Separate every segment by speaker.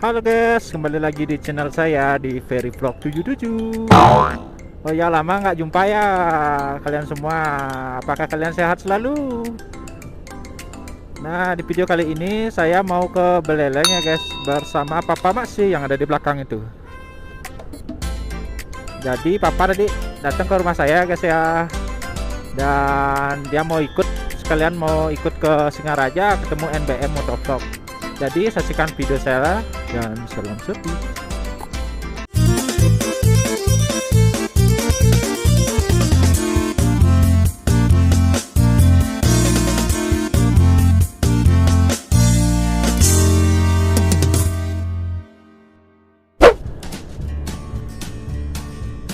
Speaker 1: Halo guys, kembali lagi di channel saya di Ferry Vlog 77. Oh ya, lama nggak jumpa ya kalian semua. Apakah kalian sehat selalu? Nah, di video kali ini saya mau ke Beleleng ya guys, bersama Papa Maksi yang ada di belakang itu. Jadi Papa tadi datang ke rumah saya guys ya, dan dia mau ikut, sekalian mau ikut ke Singaraja ketemu NBM Motovlog. Jadi saksikan video saya dan salam sepi.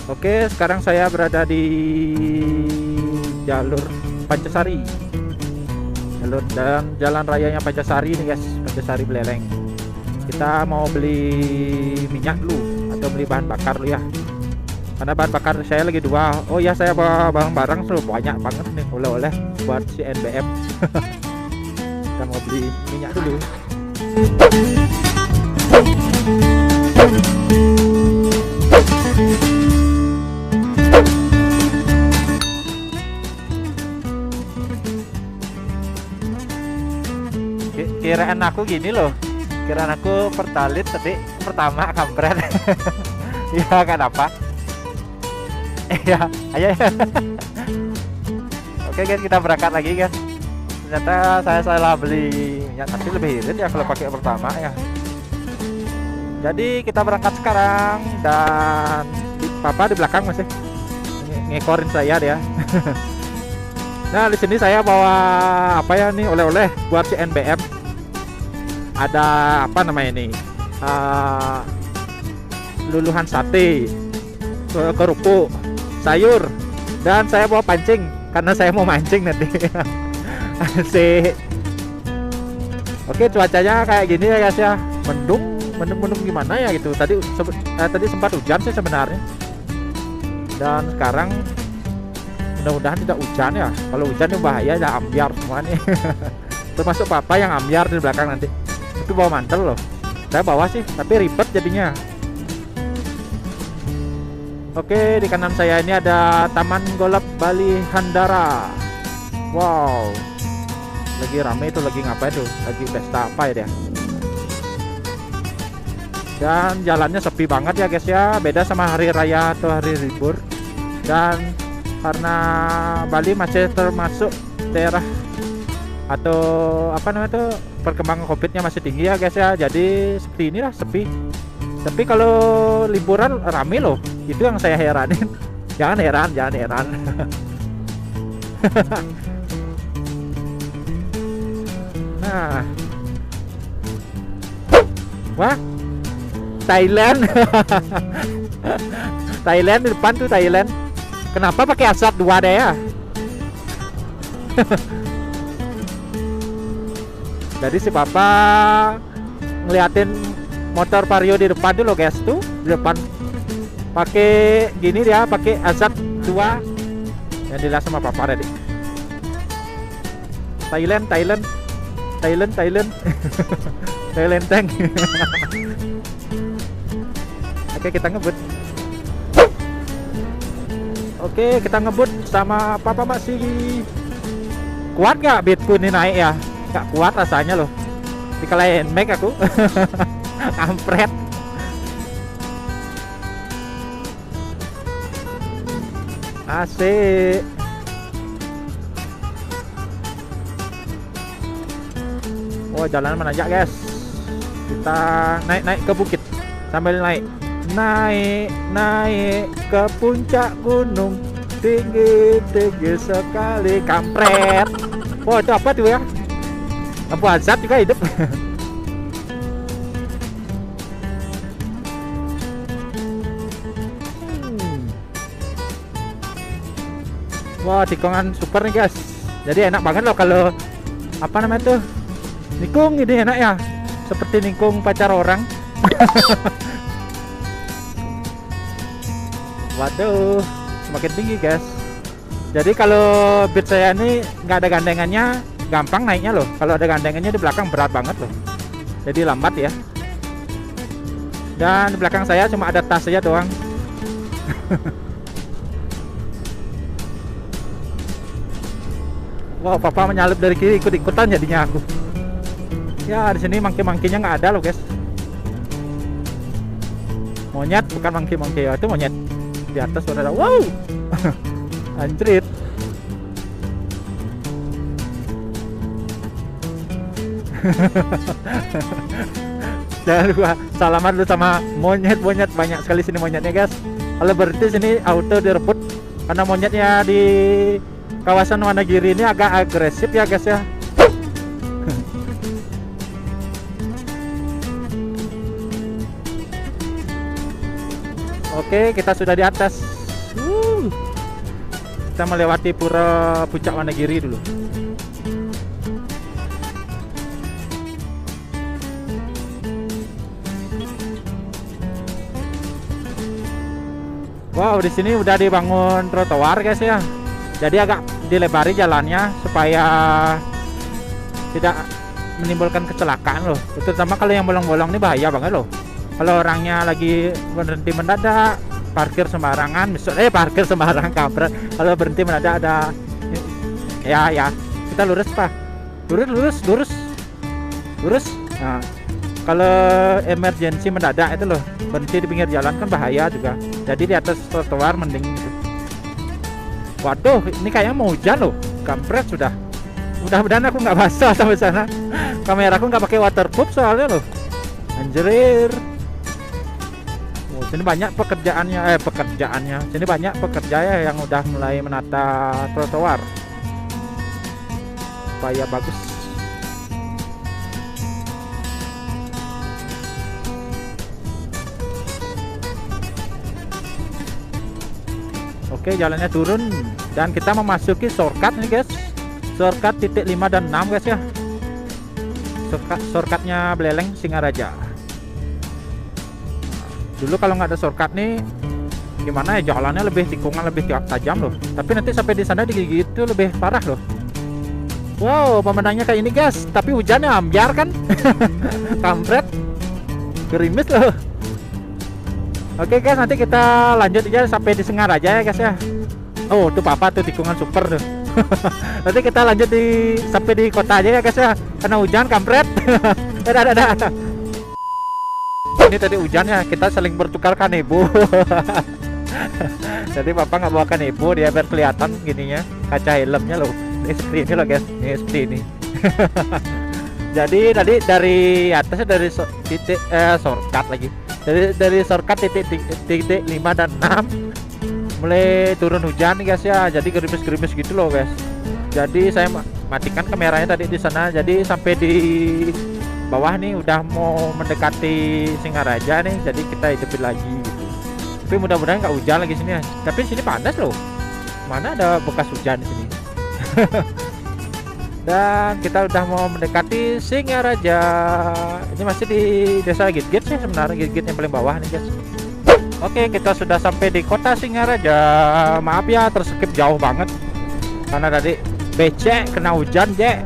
Speaker 1: Oke, sekarang saya berada di jalur Pancasari. Jalur dan jalan rayanya Pancasari nih guys, Pancasari Beleleng. Kita mau beli minyak dulu atau beli bahan bakar dulu ya, karena bahan bakar saya lagi dua. Oh ya, saya bawa barang-barang selalu banyak banget nih, oleh-oleh buat si NBM. Kita mau beli minyak dulu. Kiraan aku gini loh, kiraan aku Pertalite tadi pertama kampret. Ya kan apa? Ya, ayo. Oke guys, kita berangkat lagi guys. Ternyata saya salah beli minyak, tapi lebih irit ya kalau pakai pertama ya. Jadi kita berangkat sekarang, dan Papa di belakang masih ngekorin saya dia. Nah, di sini saya bawa apa ya nih, oleh-oleh buat si NBM. Ada apa namanya ini, luluhan sate, kerupuk, sayur, dan saya bawa pancing karena saya mau mancing nanti. Asik. Oke, cuacanya kayak gini ya guys ya, mendung gimana ya gitu. Tadi sempat hujan sih sebenarnya, dan sekarang mudah-mudahan tidak hujan ya. Kalau hujan itu bahaya ya, ambiar semua nih. Termasuk Papa yang ambiar di belakang nanti. Itu bawa mantel loh, saya bawa sih tapi ribet jadinya. Oke, di kanan saya ini ada Taman Golf Bali Handara. Wow, lagi rame itu, lagi ngapain tuh, lagi pesta apa ya dia. Dan jalannya sepi banget ya guys ya, beda sama hari raya atau hari libur. Dan karena Bali masih termasuk daerah atau apa namanya tuh, perkembangan COVID-nya masih tinggi ya guys ya, jadi seperti inilah, sepi. Tapi kalau liburan rame loh, itu yang saya heranin. Jangan heran. Nah, wah, Thailand. Thailand di depan tuh, Thailand. Kenapa pakai asap dua deh ya? Jadi si Papa ngeliatin motor Vario di depan dulu guys, tuh di depan pakai gini, dia pakai azab dua yang dilihat sama Papa tadi. Thailand. Thailand tank. Oke, kita ngebut. Oke, kita ngebut sama Papa Maksi. Kuat gak beatku ini naik ya? Gak kuat rasanya loh, dikalahin Mac aku. Kampret. Asik. Oh, jalanan menanjak guys. Kita naik ke bukit sambil naik ke puncak gunung, tinggi sekali. Kampret. Oh, itu apa tuh ya? Lampu azab juga hidup. Wah, tikungan super nih guys. Jadi enak banget loh kalau apa namanya tuh, nikung ini enak ya, seperti nikung pacar orang. Waduh, semakin tinggi guys. Jadi kalau beat saya ini nggak ada gandengannya, gampang naiknya loh. Kalau ada gandengannya di belakang berat banget loh. Jadi lambat ya. Dan di belakang saya cuma ada tas saja doang. Wow, papa menyalip dari kiri, ikut-ikutan jadinya aku. Ya, di sini mangki-mangkinya nggak ada loh, guys. Monyet, bukan mangki-mangki, itu monyet. Di atas sudah ada. Wow. Anjrit. Jangan lupa salaman dulu sama monyet-monyet, banyak sekali sini monyetnya, guys. Kalau berhenti sini auto direbut karena monyetnya di kawasan Wonogiri ini agak agresif ya, guys ya. Oke, kita sudah di atas. Kita melewati pura puncak Wonogiri dulu. Wow, di sini udah dibangun trotoar, guys ya. Jadi agak dilebari jalannya supaya tidak menimbulkan kecelakaan loh. Terutama kalau yang bolong-bolong ini bahaya banget loh. Kalau orangnya lagi berhenti mendadak, parkir sembarangan, parkir sembarangan kampret. Kalau berhenti mendadak ada ya kita lurus Pak. Lurus. Nah, kalau emergency mendadak itu loh, berhenti di pinggir jalan kan bahaya juga. Jadi di atas trotoar mending gitu. Waduh, ini kayaknya mau hujan loh, kampret sudah. Mudah-mudahan aku nggak basah sampai sana. Kameraku nggak pakai waterproof soalnya loh. Anjir. Oh, sini banyak pekerjaannya. Sini banyak pekerja ya yang udah mulai menata trotoar supaya bagus. Oke, jalannya turun dan kita memasuki shortcut nih, guys. Shortcut titik 5 dan 6, guys ya. Shortcutnya Beleleng Singaraja. Dulu kalau nggak ada shortcut nih, gimana ya, jalannya lebih tikungan, lebih tajam loh. Tapi nanti sampai di sana digigit itu lebih parah loh. Wow, pemandangannya kayak ini, guys. Tapi hujannya ambiar kan. Kampret, gerimis loh. Oke, guys, nanti kita lanjut aja sampai di Singaraja ya, guys ya. Oh, tuh papa tuh tikungan super tuh. Nanti kita lanjut sampai di kota aja ya, guys ya. Karena hujan kampret. Dadah. Ini tadi hujan ya, kita saling bertukar kanebo. Jadi papa nggak bawa kanebo, dia biar kelihatan gininya, kaca helmnya loh. Ini seperti ini loh, guys. Ini seperti ini. Jadi tadi dari atasnya dari titik shortcut lagi. Dari shortcut titik 5 dan 6 mulai turun hujan nih, guys ya. Jadi gerimis-gerimis gitu loh, guys. Jadi saya matikan kameranya tadi di sana. Jadi sampai di bawah nih udah mau mendekati Singaraja nih. Jadi kita hidupin lagi gitu. Tapi mudah-mudahan nggak hujan lagi sini. Tapi sini panas loh. Mana ada bekas hujan di sini. Dan kita udah mau mendekati Singaraja. Ini masih di desa Gitgit sih sebenarnya, Gitgit yang paling bawah nih, guys. Oke, kita sudah sampai di kota Singaraja. Maaf ya terskip jauh banget karena tadi becek kena hujan, Jek.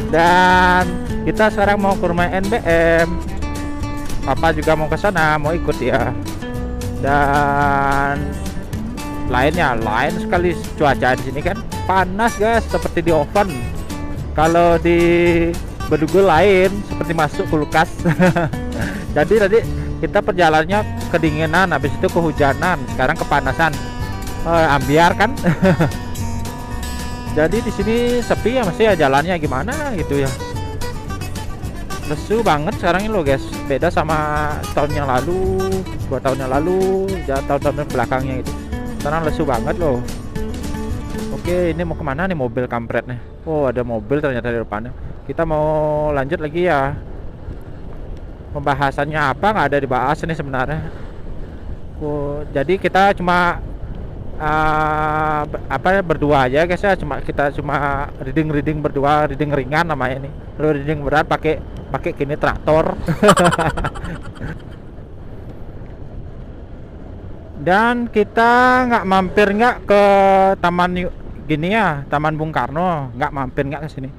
Speaker 1: Dan kita sekarang mau ke rumah NBM. Papa juga mau ke sana, mau ikut ya. Dan lain sekali cuaca di sini kan panas, guys, seperti di oven. Kalau di Bedugul lain seperti masuk kulkas. Jadi tadi kita perjalanannya kedinginan, habis itu kehujanan, sekarang kepanasan. Ambiar kan. Jadi di sini sepi ya, masih ya jalannya gimana gitu ya. Lesu banget sekarang ini loh, guys. Beda sama tahun yang lalu, 2 tahun yang lalu, tahun-tahun belakangnya itu. Sekarang lesu banget loh. Oke, ini mau kemana nih mobil kampret nih? Oh, ada mobil ternyata di depannya. Kita mau lanjut lagi ya. Pembahasannya apa nggak ada dibahas nih sebenarnya. Oh, jadi kita cuma berdua aja, guys ya. Kita cuma reading berdua, reading ringan namanya nih. Kalau reading berat pakai kini traktor. Dan kita mampir ke taman gini ya, Taman Bung Karno, mampir ke sini.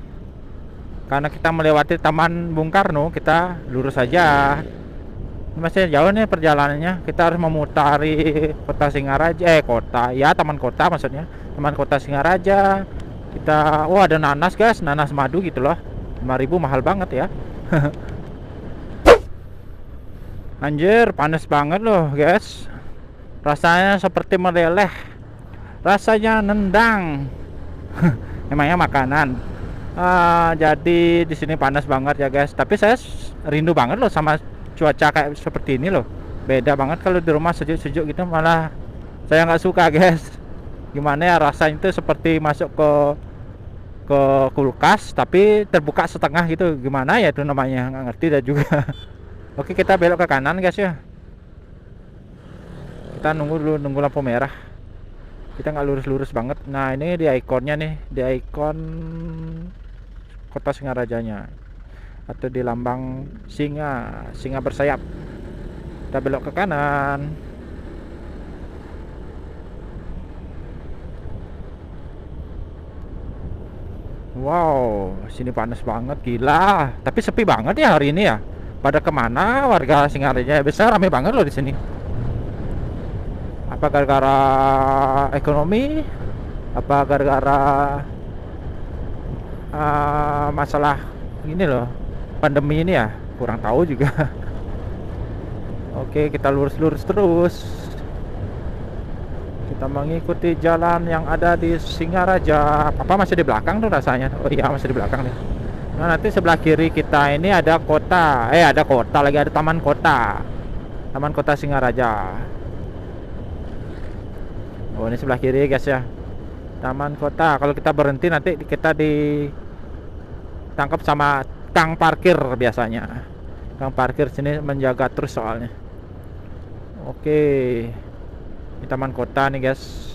Speaker 1: Karena kita melewati Taman Bung Karno, kita lurus aja. Masih jauh nih perjalanannya. Kita harus memutari kota Singaraja, kota ya, taman kota maksudnya, taman kota Singaraja. Kita, oh ada nanas guys, nanas madu gitu loh, 5.000, mahal banget ya. Anjir, panas banget loh guys. Rasanya seperti meleleh, rasanya nendang. Emangnya makanan. Jadi di sini panas banget ya guys. Tapi saya rindu banget loh sama cuaca kayak seperti ini loh. Beda banget kalau di rumah sejuk-sejuk gitu, malah saya nggak suka guys. Gimana ya rasanya itu seperti masuk ke kulkas tapi terbuka setengah gitu. Gimana ya itu namanya, nggak ngerti dah juga. Oke, kita belok ke kanan guys ya. Kita nunggu dulu, nunggu lampu merah. Kita nggak lurus-lurus banget. Nah ini di ikonnya nih, di ikon kota Singarajanya, atau di lambang singa bersayap. Kita belok ke kanan. Wow, sini panas banget, gila. Tapi sepi banget ya hari ini ya. Pada kemana warga Singaraja? Besar rame banget loh di sini. Apa gara-gara ekonomi? Apa gara-gara masalah ini loh, pandemi ini ya? Kurang tahu juga. Oke, kita lurus-lurus terus. Kita mengikuti jalan yang ada di Singaraja. Papa masih di belakang tuh rasanya. Oh iya, masih di belakang nih. Nah, nanti sebelah kiri kita ini ada kota. Ada kota lagi, ada taman kota. Taman kota Singaraja. Oh, ini sebelah kiri guys ya. Taman kota. Kalau kita berhenti nanti kita ditangkap sama kang parkir biasanya. Kang parkir sini menjaga terus soalnya. Oke. Di taman kota nih guys.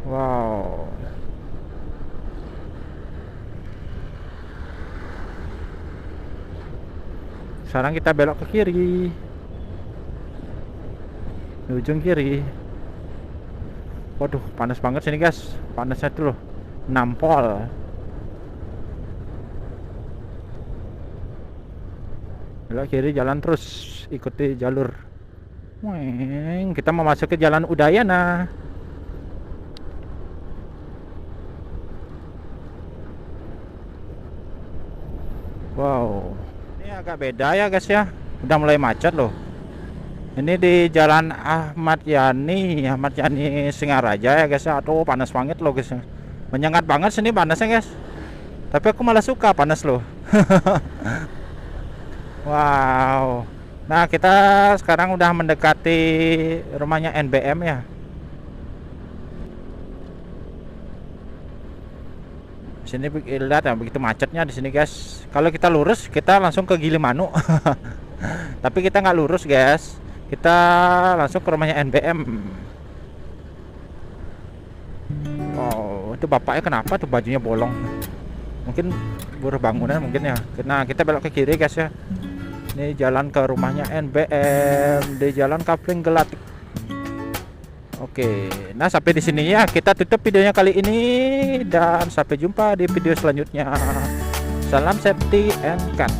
Speaker 1: Wow. Sekarang kita belok ke kiri. Di ujung kiri. Waduh, panas banget sini guys. Panasnya tuh loh, nampol. Belok kiri, jalan terus, ikuti jalur. Weng, kita mau masuk ke Jalan Udayana. Wow, ini agak beda ya guys ya. Udah mulai macet loh. Ini di Jalan Ahmad Yani Singaraja ya guys ya. Aduh, panas banget loh guys. Menyengat banget sini panasnya guys. Tapi aku malah suka panas loh. Wow. Nah, kita sekarang udah mendekati rumahnya NBM ya. Sini lihat ya, begitu macetnya di sini guys. Kalau kita lurus, kita langsung ke Gilimanuk. Tapi kita nggak lurus guys. Kita langsung ke rumahnya NBM. Oh, itu bapaknya kenapa tuh bajunya bolong? Mungkin buruh bangunan mungkin ya. Nah, kita belok ke kiri guys ya. Ini jalan ke rumahnya NBM di Jalan Kapling Gelatik. Oke, nah sampai di sini ya kita tutup videonya kali ini dan sampai jumpa di video selanjutnya. Salam safety and cut.